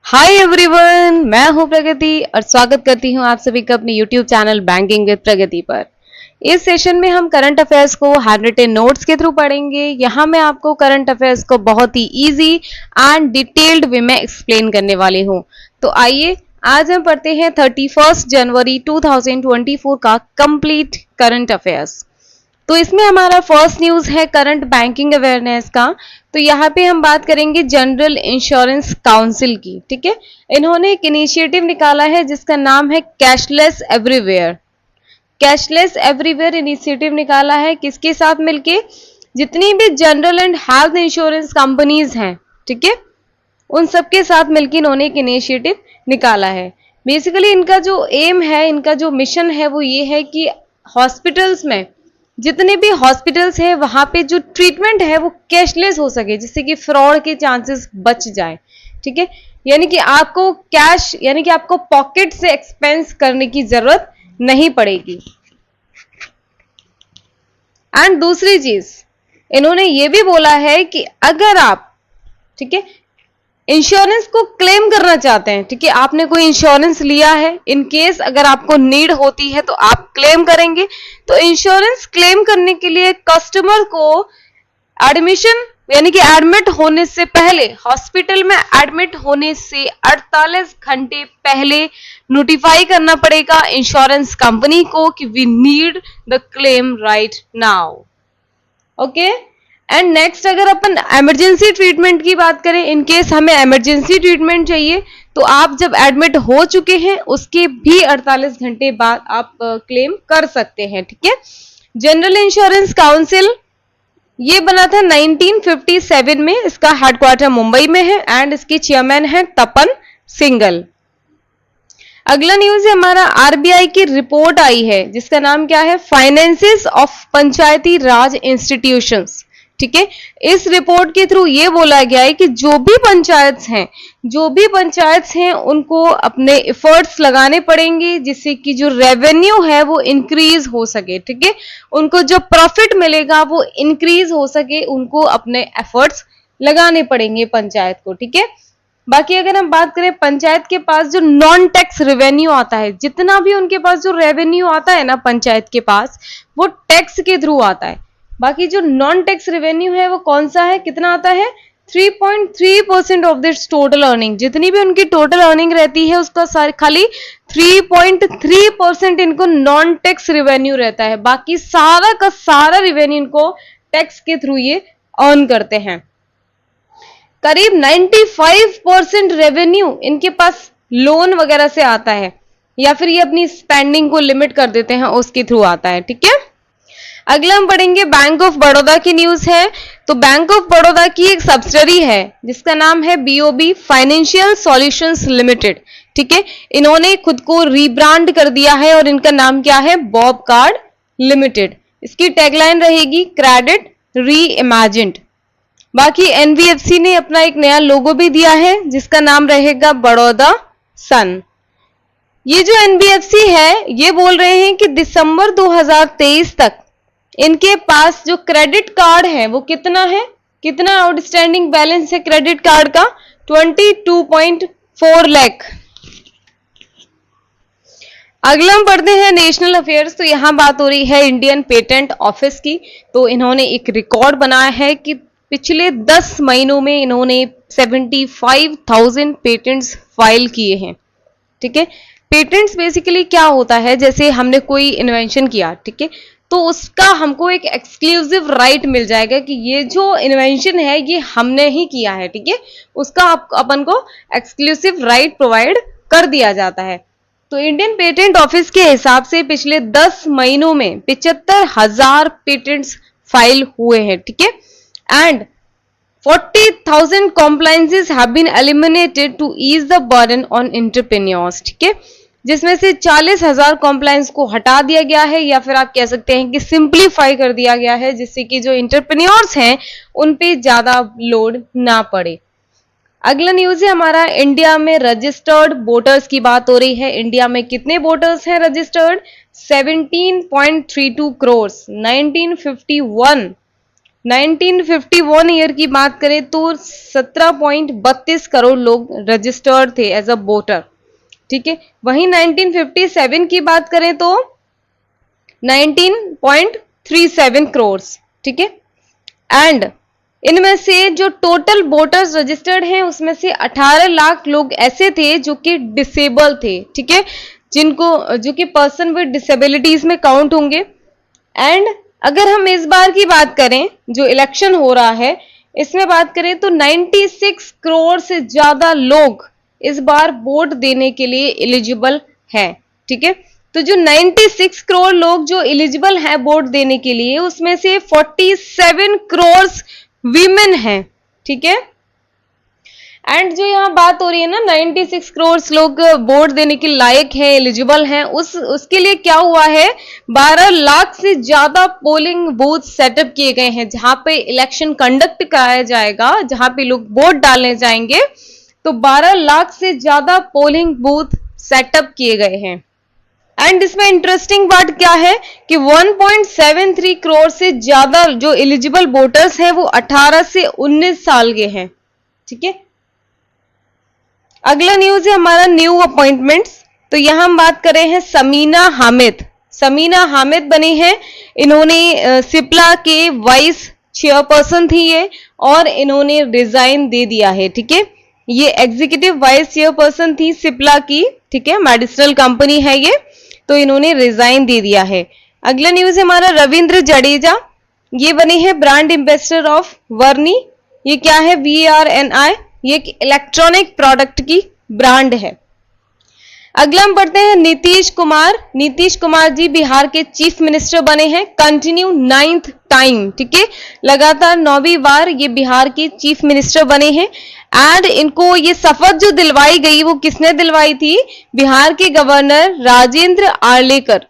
Hi everyone, मैं हूं प्रगति और स्वागत करती हूं आप सभी का अपने यूट्यूब चैनल बैंकिंग विद प्रगति पर। इस सेशन में हम करंट अफेयर्स को हैंड रिटन नोट्स के थ्रू पढ़ेंगे। यहां मैं आपको करंट अफेयर्स को बहुत ही इजी एंड डिटेल्ड वे में एक्सप्लेन करने वाली हूं। तो आइए आज हम पढ़ते हैं 31 जनवरी 2024 का कंप्लीट करंट अफेयर्स। तो इसमें हमारा फर्स्ट न्यूज है करंट बैंकिंग अवेयरनेस का। तो यहाँ पे हम बात करेंगे जनरल इंश्योरेंस काउंसिल की। ठीक है, इन्होंने एक इनिशिएटिव निकाला है जिसका नाम है cashless everywhere. Cashless everywhere initiative निकाला है किसके साथ मिलके? जितनी भी general and health insurance companies हैं, ठीक है, उन सबके साथ मिलकर इन्होंने एक इनिशिएटिव निकाला है। बेसिकली इनका जो एम है, इनका जो मिशन है वो ये है कि हॉस्पिटल्स में, जितने भी हॉस्पिटल्स हैं वहां पे जो ट्रीटमेंट है वो कैशलेस हो सके, जिससे कि फ्रॉड के चांसेस बच जाए। ठीक है, यानी कि आपको कैश यानी कि आपको पॉकेट से एक्सपेंस करने की जरूरत नहीं पड़ेगी। एंड दूसरी चीज इन्होंने ये भी बोला है कि अगर आप, ठीक है, इंश्योरेंस को क्लेम करना चाहते हैं, ठीक है, आपने कोई इंश्योरेंस लिया है, इन केस अगर आपको नीड होती है तो आप क्लेम करेंगे। तो इंश्योरेंस क्लेम करने के लिए कस्टमर को एडमिशन यानी कि एडमिट होने से पहले, हॉस्पिटल में एडमिट होने से 48 घंटे पहले नोटिफाई करना पड़ेगा इंश्योरेंस कंपनी को कि we need the claim right now. Okay, and next अगर अपन इमरजेंसी ट्रीटमेंट की बात करें, इनकेस हमें इमरजेंसी ट्रीटमेंट चाहिए तो आप जब एडमिट हो चुके हैं उसके भी 48 घंटे बाद आप क्लेम कर सकते हैं। ठीक है, जनरल इंश्योरेंस काउंसिल ये बना था 1957 में। इसका हेडक्वार्टर मुंबई में है एंड इसके चेयरमैन है तपन सिंगल। अगला न्यूज है हमारा आरबीआई की रिपोर्ट आई है जिसका नाम क्या है? Finances of Panchayati Raj institutions. ठीक है, इस रिपोर्ट के थ्रू ये बोला गया है कि जो भी पंचायत हैं उनको अपने एफर्ट्स लगाने पड़ेंगे जिससे कि जो रेवेन्यू है वो इंक्रीज हो सके। ठीक है, उनको जो प्रॉफिट मिलेगा वो इंक्रीज हो सके, उनको अपने एफर्ट्स लगाने पड़ेंगे पंचायत को। ठीक है, बाकी अगर हम बात करें पंचायत के पास जो नॉन टैक्स रेवेन्यू आता है, जितना भी उनके पास जो रेवेन्यू आता है ना पंचायत के पास, वो टैक्स के थ्रू आता है। बाकी जो नॉन टैक्स रेवेन्यू है वो कौन सा है, कितना आता है? 3.3% ऑफ दिस टोटल अर्निंग। जितनी भी उनकी टोटल अर्निंग रहती है उसका खाली 3.3% इनको नॉन टैक्स रेवेन्यू रहता है। बाकी सारा का सारा रेवेन्यू इनको टैक्स के थ्रू ये अर्न करते हैं। करीब 95% रेवेन्यू इनके पास लोन वगैरह से आता है या फिर ये अपनी स्पेंडिंग को लिमिट कर देते हैं, उसके थ्रू आता है। ठीक है, अगला हम पढ़ेंगे बैंक ऑफ बड़ौदा की न्यूज है। तो बैंक ऑफ बड़ौदा की एक सब्सिडरी है जिसका नाम है बीओबी फाइनेंशियल सॉल्यूशंस लिमिटेड। ठीक है, इन्होंने खुद को रीब्रांड कर दिया है और इनका नाम क्या है? Bob card limited. इसकी टैगलाइन रहेगी क्रेडिट री इमेजिन्ड। बाकी एनबीएफसी ने अपना एक नया लोगो भी दिया है जिसका नाम रहेगा बड़ौदा सन। ये जो एनबीएफसी है ये बोल रहे हैं कि दिसंबर 2023 तक इनके पास जो क्रेडिट कार्ड है वो कितना है, कितना आउटस्टैंडिंग बैलेंस है क्रेडिट कार्ड का? 22.4 लाख। अगला हम पढ़ते हैं नेशनल अफेयर्स। तो यहां बात हो रही है इंडियन पेटेंट ऑफिस की। तो इन्होंने एक रिकॉर्ड बनाया है कि पिछले 10 महीनों में इन्होंने 75,000 पेटेंट्स फाइल किए हैं। ठीक है, पेटेंट्स बेसिकली क्या होता है? जैसे हमने कोई इन्वेंशन किया, ठीक है, तो उसका हमको एक एक्सक्लूसिव राइट मिल जाएगा कि ये जो इन्वेंशन है ये हमने ही किया है। ठीक है, उसका अपन को एक्सक्लूसिव राइट प्रोवाइड कर दिया जाता है। तो इंडियन पेटेंट ऑफिस के हिसाब से पिछले 10 महीनों में 75,000 पेटेंट्स फाइल हुए हैं। ठीक है, and 40,000 compliances have been eliminated to ease the burden on entrepreneurs। ठीक है, जिसमें से 40,000 कॉम्प्लायंस को हटा दिया गया है या फिर आप कह सकते हैं कि सिंप्लीफाई कर दिया गया है जिससे कि जो एंटरप्रेन्योर्स हैं उन पे ज्यादा लोड ना पड़े। अगला न्यूज है हमारा इंडिया में रजिस्टर्ड वोटर्स की बात हो रही है। इंडिया में कितने वोटर्स हैं रजिस्टर्ड? 17.32 करोड़। 1951 1951 ईयर की बात करें तो 17.32 करोड़ लोग रजिस्टर्ड थे एज अ वोटर, ठीक है। वहीं 1957 की बात करें तो 19.37 करोड़, ठीक है। एंड इनमें से जो टोटल वोटर्स रजिस्टर्ड हैं उसमें से 18 लाख लोग ऐसे थे जो कि डिसेबल थे, ठीक है, जो कि पर्सन विद डिसेबिलिटीज में काउंट होंगे। एंड अगर हम इस बार की बात करें जो इलेक्शन हो रहा है इसमें बात करें तो 96 करोड़ से ज्यादा लोग इस बार वोट देने के लिए एलिजिबल हैं, ठीक है। तो जो 96 करोड़ लोग जो एलिजिबल हैं वोट देने के लिए उसमें से 47 करोड़ वीमेन हैं, ठीक है। एंड जो यहाँ बात हो रही है ना 96 करोड़ लोग वोट देने के लायक हैं, एलिजिबल हैं, उसके लिए क्या हुआ है 12 लाख से ज्यादा पोलिंग बूथ सेटअप किए गए हैं जहां पे इलेक्शन कंडक्ट कराया जाएगा, जहां पे लोग वोट डालने जाएंगे। तो 12 लाख से ज्यादा पोलिंग बूथ सेटअप किए गए हैं। एंड इसमें इंटरेस्टिंग बात क्या है कि 1.73 करोड़ से ज्यादा जो एलिजिबल वोटर्स हैं वो 18 से 19 साल के हैं, ठीक है। अगला न्यूज है हमारा न्यू अपॉइंटमेंट्स। तो यहां हम बात कर रहे हैं समीना हामिद। समीना हामिद बनी है, इन्होंने सिप्ला के वाइस चेयरपर्सन थी ये और इन्होंने रिजाइन दे दिया है, ठीक है। ये एग्जीक्यूटिव वाइस चेयरपर्सन थी सिप्ला की, ठीक है, मेडिसिनल कंपनी है ये, तो इन्होंने रिजाइन दे दिया है। अगला न्यूज है हमारा रविंद्र जडेजा, ये बने हैं ब्रांड एम्बेसडर ऑफ वर्नी। ये क्या है VRNI, ये इलेक्ट्रॉनिक प्रोडक्ट की ब्रांड है। अगला हम पढ़ते हैं नीतीश कुमार। नीतीश कुमार जी बिहार के चीफ मिनिस्टर बने हैं, कंटिन्यू 9th टाइम, ठीक है, लगातार 9वीं बार ये बिहार के चीफ मिनिस्टर बने हैं। एंड इनको ये शपथ जो दिलवाई गई वो किसने दिलवाई थी, बिहार के गवर्नर राजेंद्र आर्लेकर,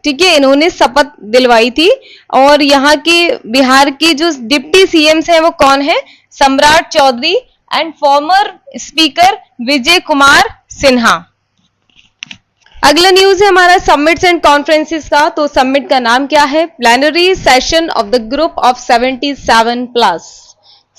ठीक है, इन्होंने शपथ दिलवाई थी। और यहाँ के बिहार के जो डिप्टी सीएम्स हैं वो कौन है, सम्राट Chaudhary and farmer speaker Vijay Kumar Sinha. अगला न्यूज है हमारा समिट्स एंड कॉन्फ्रेंसेस का। तो समिट का नाम क्या है, plenary session of the group of 77 plus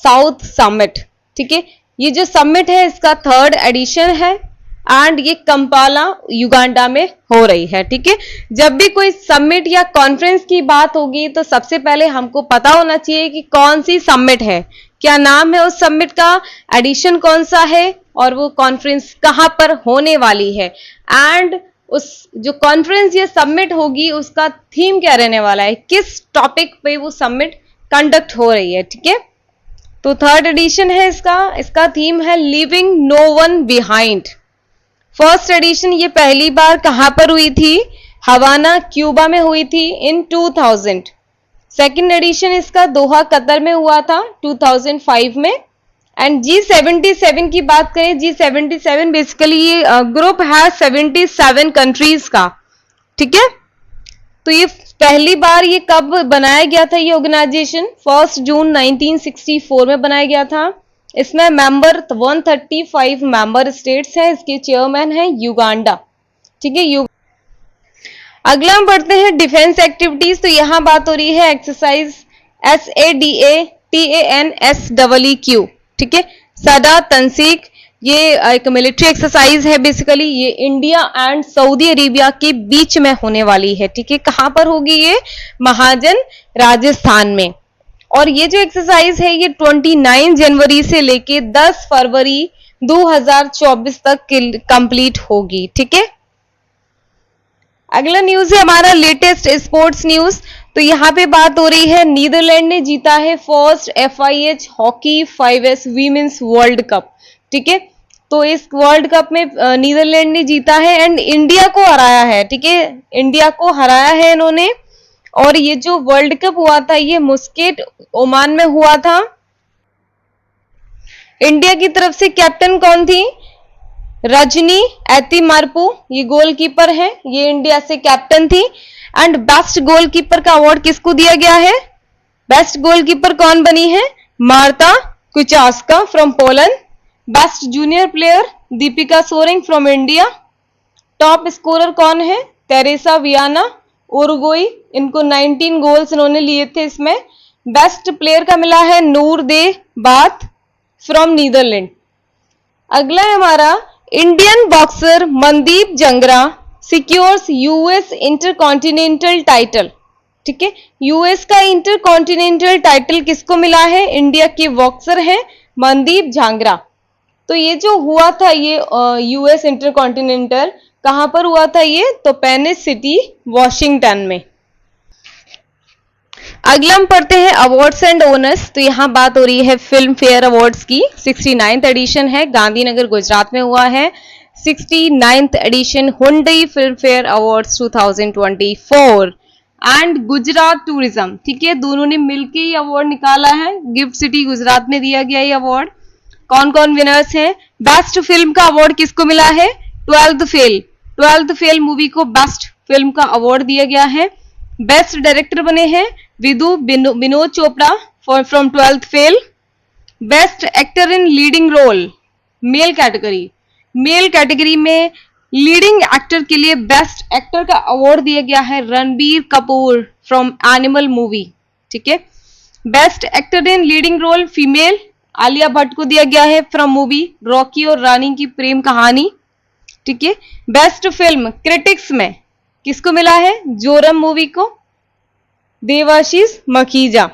south summit, ठीक है। ये जो समिट है इसका 3rd एडिशन है एंड ये कंपाला युगांडा में हो रही है, ठीक है। जब भी कोई समिट या कॉन्फ्रेंस की बात होगी तो सबसे पहले हमको पता होना चाहिए कि कौन सी समिट है, क्या नाम है उस समिट का, एडिशन कौन सा है और वो कॉन्फ्रेंस कहां पर होने वाली है। एंड उस जो कॉन्फ्रेंस या समिट होगी उसका थीम क्या रहने वाला है, किस टॉपिक पे वो समिट कंडक्ट हो रही है, ठीक है। तो 3rd एडिशन है इसका थीम है leaving no one behind. 1st edition ये पहली बार कहां पर हुई थी, हवाना क्यूबा में हुई थी इन 2000। 2nd एडिशन इसका दोहा कतर में हुआ था 2005 में। एंड G77 की बात करें, G77 बेसिकली ये ग्रुप है 77 कंट्रीज का, ठीक है। तो ये पहली बार ये कब बनाया गया था, ये ऑर्गेनाइजेशन 1 जून 1964 में बनाया गया था। इसमें मेंबर 135 मेंबर स्टेट्स हैं, इसके चेयरमैन हैं युगांडा, ठीक है। अगला हम पढ़ते हैं डिफेंस एक्टिविटीज। तो यहां बात हो रही है एक्सरसाइज SADATANSEEQ, ठीक है, सदा तंसीक। ये एक मिलिट्री एक्सरसाइज है, बेसिकली ये इंडिया एंड सऊदी अरेबिया के बीच में होने वाली है, ठीक है। कहां पर होगी ये, महाजन राजस्थान में। और ये जो एक्सरसाइज है ये 29 जनवरी से लेके 10 फरवरी 2024 तक कंप्लीट होगी, ठीक है। अगला न्यूज है हमारा लेटेस्ट स्पोर्ट्स न्यूज। तो यहाँ पे बात हो रही है नीदरलैंड ने जीता है first FIH hockey 5S women's world cup, ठीक है। तो इस वर्ल्ड कप में नीदरलैंड ने जीता है एंड इंडिया को हराया है, ठीक है, इंडिया को हराया है इन्होंने। और ये जो वर्ल्ड कप हुआ था ये मुस्केट ओमान में हुआ था। इंडिया की तरफ से कैप्टन कौन थी, रजनी एतिमारपू, ये गोलकीपर है, ये इंडिया से कैप्टन थी। एंड बेस्ट गोलकीपर का अवार्ड किसको दिया गया है, बेस्ट गोलकीपर कौन बनी है, Marta Kuchaska from Poland. Best junior player Deepika Soreng from India. Top scorer कौन है, तेरेसा वियाना उरुग्वे, इनको 19 गोल्स इन्होंने लिए थे इसमें। बेस्ट प्लेयर का मिला है नूर दे बात फ्रॉम नीदरलैंड। अगला है हमारा Indian boxer Mandeep Jangra secures US intercontinental title. ठीक है, यूएस का इंटरकॉन्टिनेंटल टाइटल किसको मिला है? इंडिया के बॉक्सर हैं मनदीप झांगरा। तो ये जो हुआ था ये यूएस इंटरकॉन्टिनेंटल कहां पर हुआ था? ये तो पेनिस सिटी वॉशिंगटन में। अगला हम पढ़ते हैं अवार्ड्स एंड ओनर्स। तो यहाँ बात हो रही है फिल्म फेयर अवार्ड्स की। 69th एडिशन है, गांधीनगर गुजरात में हुआ है। 69th edition Hyundai Filmfare awards 2024 and Gujarat tourism. ठीक है, दोनों ने मिलकर ये अवार्ड निकाला है। गिफ्ट सिटी गुजरात में दिया गया ये अवार्ड। कौन कौन विनर्स हैं? बेस्ट फिल्म का अवार्ड किसको मिला है? 12th fail. 12th fail movie को बेस्ट फिल्म का अवार्ड दिया गया है। बेस्ट डायरेक्टर बने हैं Vidhu Vinod Chopra from 12th fail. Best actor in leading role male category, male category में लीडिंग एक्टर के लिए बेस्ट एक्टर का अवार्ड दिया गया है Ranbir Kapoor from Animal movie. ठीक है, best actor in leading role female Alia Bhatt को दिया गया है फ्रॉम मूवी रॉकी और रानी की प्रेम कहानी। ठीक है, बेस्ट फिल्म क्रिटिक्स में किसको मिला है? जोरम मूवी को Devashish Makhija.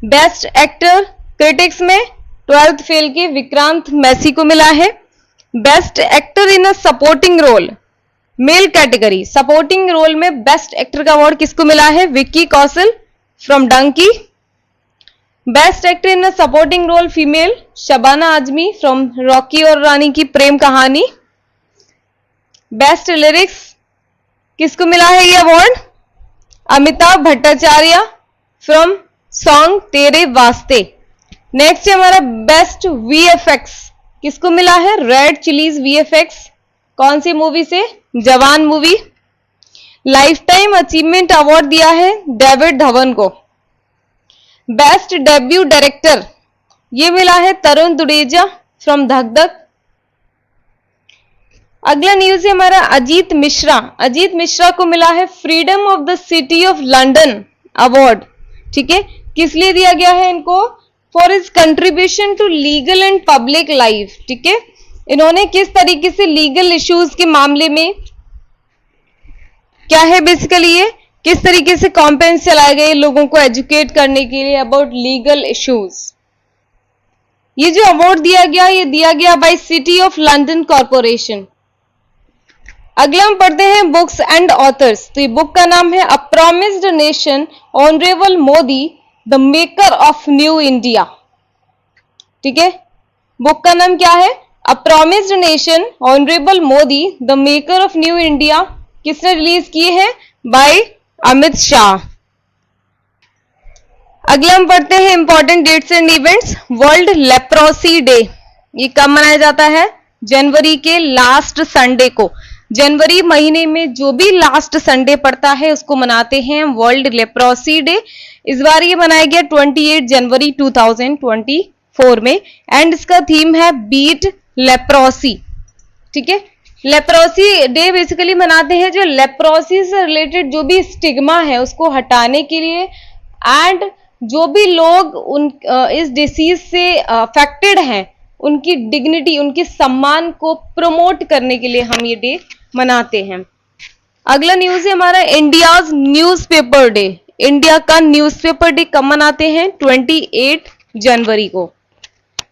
Best actor critics में 12th फेल के विक्रांत मैसी को मिला है। Best actor in a supporting role male category, supporting role में बेस्ट एक्टर का अवार्ड किसको मिला है? Vicky Kaushal from Dunki. Best actor in a supporting role female Shabana Azmi from Rocky और रानी की प्रेम कहानी। बेस्ट लिरिक्स किसको मिला है ये award? Amitabh Bhattacharya from song तेरे वास्ते। नेक्स्ट है हमारा बेस्ट वीएफएक्स किसको मिला है? Red chillies VFX. कौन सी मूवी से? जवान movie. Life time achievement award दिया है डेविड धवन को। बेस्ट डेब्यू डायरेक्टर ये मिला है तरुण दुडेजा फ्रॉम धक धक। अगला न्यूज है हमारा अजीत मिश्रा। अजीत मिश्रा को मिला है freedom of the city of London award. ठीक है, किस लिए दिया गया है इनको? For his contribution to legal and public life. ठीक है, इन्होंने किस तरीके से लीगल इश्यूज के मामले में क्या है बेसिकली ये किस तरीके से कॉम्पेन्स चलाए गए लोगों को एजुकेट करने के लिए अबाउट लीगल इश्यूज। ये जो अवार्ड दिया गया ये दिया गया by city of London corporation. अगला हम पढ़ते हैं बुक्स एंड ऑथर्स। तो ये बुक का नाम है a promised nation honourable Modi the maker of new India. ठीक है, बुक का नाम क्या है? A promised nation honourable Modi the maker of new India. किसने रिलीज किए हैं? बाय अमित शाह। अगला हम पढ़ते हैं important dates and events. World leprosy day ये कब मनाया जाता है? जनवरी के लास्ट संडे को। जनवरी महीने में जो भी लास्ट संडे पड़ता है उसको मनाते हैं वर्ल्ड लेप्रोसी डे। इस बार ये मनाया गया 28 जनवरी 2024 में एंड इसका थीम है बीट लेप्रोसी। ठीक है, लेप्रोसी डे बेसिकली मनाते हैं जो लेप्रोसी से रिलेटेड जो भी स्टिग्मा है उसको हटाने के लिए एंड जो भी लोग इस डिसीज से अफेक्टेड हैं उनकी डिग्निटी उनके सम्मान को प्रमोट करने के लिए हम ये डे मनाते हैं। अगला न्यूज है हमारा इंडियाज न्यूज़पेपर डे। इंडिया का न्यूज़पेपर डे कब मनाते हैं? 28 जनवरी को।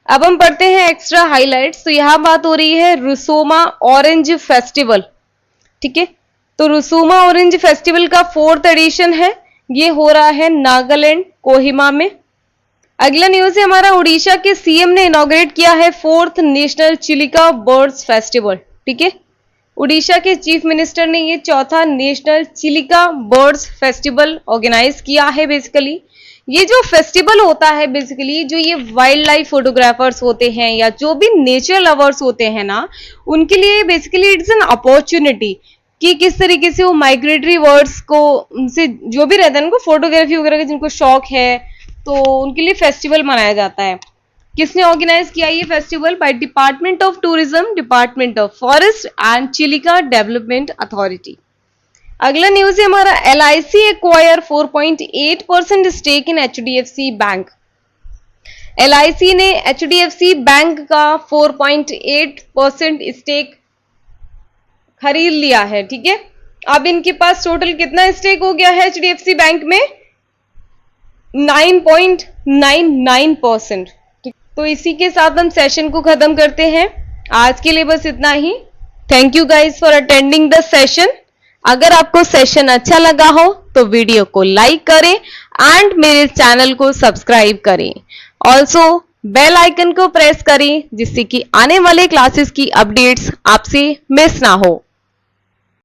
अब हम पढ़ते हैं एक्स्ट्रा हाइलाइट्स। तो यहां बात हो रही है रुसोमा ऑरेंज फेस्टिवल। ठीक है, तो रुसोमा ऑरेंज फेस्टिवल का 4th एडिशन है। ये हो रहा है नागालैंड कोहिमा में। अगला न्यूज है हमारा उड़ीसा के सीएम ने इनॉग्रेट किया है 4th national Chilika birds festival. ठीक है, उड़ीसा के चीफ मिनिस्टर ने ये 4था national Chilika birds festival organize किया है। बेसिकली ये जो फेस्टिवल होता है बेसिकली जो ये वाइल्ड लाइफ फोटोग्राफर्स होते हैं या जो भी नेचर लवर्स होते हैं ना उनके लिए बेसिकली इट्स एन अपॉर्चुनिटी कि किस तरीके से वो माइग्रेटरी बर्ड्स को उनसे जो भी रहता है उनको फोटोग्राफी वगैरह का जिनको शौक है तो उनके लिए फेस्टिवल मनाया जाता है। किसने ऑर्गेनाइज किया ये festival? By department of tourism, department of forest and Chilika development authority. अगला न्यूज है हमारा, LIC acquire 4.8% stake in HDFC bank. LIC ने HDFC बैंक का 4.8% स्टेक खरीद लिया है, ठीक है। अब इनके पास टोटल कितना स्टेक हो गया है HDFC बैंक में? 9.99%। तो इसी के साथ हम सेशन को खत्म करते हैं। आज के लिए बस इतना ही। Thank you guys for attending the session. अगर आपको सेशन अच्छा लगा हो तो वीडियो को लाइक करें एंड मेरे चैनल को सब्सक्राइब करें। ऑल्सो बेल आइकन को प्रेस करें जिससे कि आने वाले क्लासेस की अपडेट्स आपसे मिस ना हो।